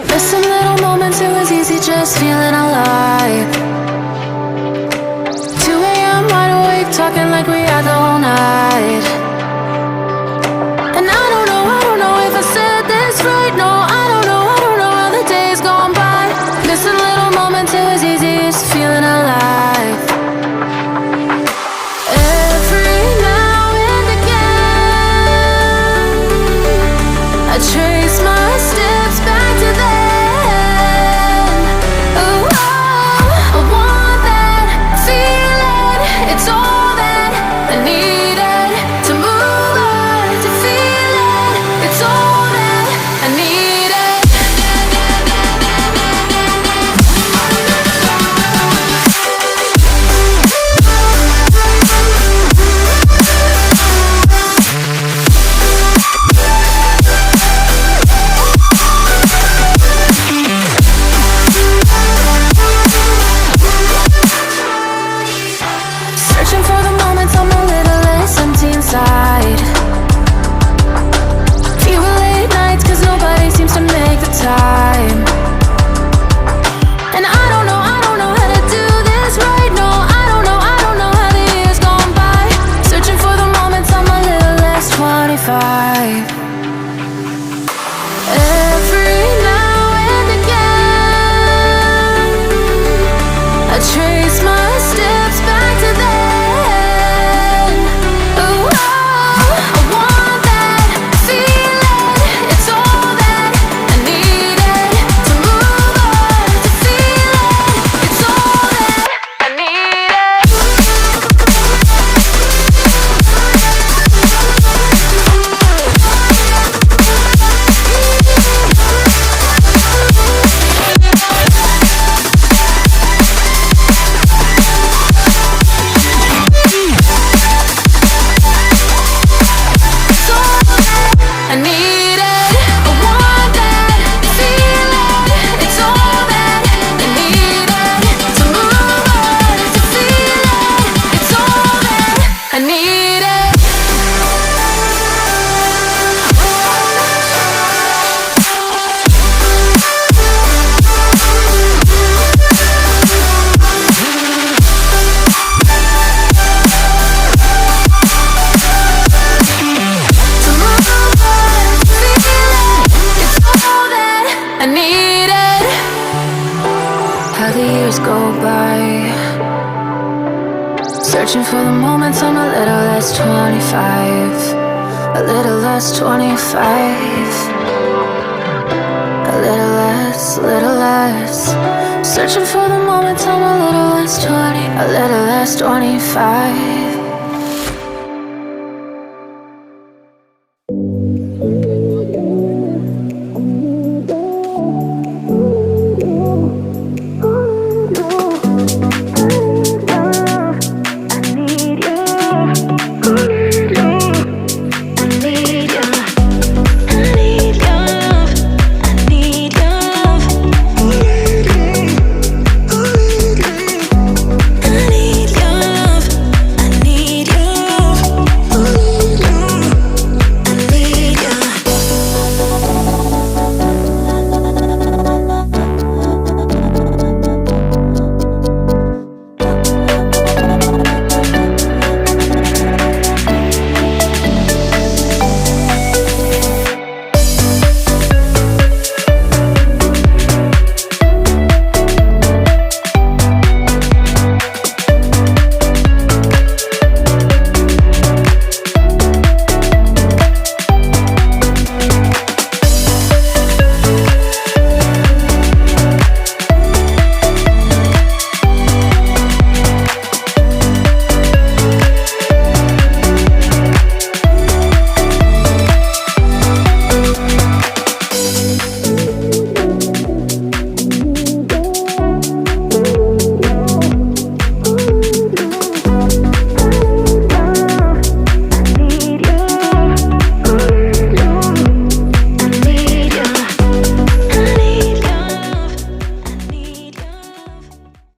Missing little moments, it was easy just feeling alive. 2 a.m. wide awake, talking like we had the whole night. And I don't know if I said this right. No, I don't know how the days gone by. Missing little moments, it was easy just feeling alive. Every now and again, I trace my steps back to then. Ooh, oh, I want that feeling. It's all that I needed to move on, to feel it. It's all that I needed. Searching for the moments I'm a little less empty inside. Fewer late nights, cause nobody seems to make the time. And I don't know how to do this right. No, I don't know how the years gone by. Searching for the moments I'm a little less 25. Every now and again, I trace my steps back to then. Ooh, oh, I want that feeling. It's all that I needed to move on, to feel it. It's all that I needed. It's all that I needed. I want that feeling. It's all that I needed to move on, to feel it. It's all that I needed. To move on, to feel it. It's all that I needed. How the years go by, searching for the moments I'm a little less 25. A little less 25. A little less. Searching for the moments I'm a little less 20. A little less 25.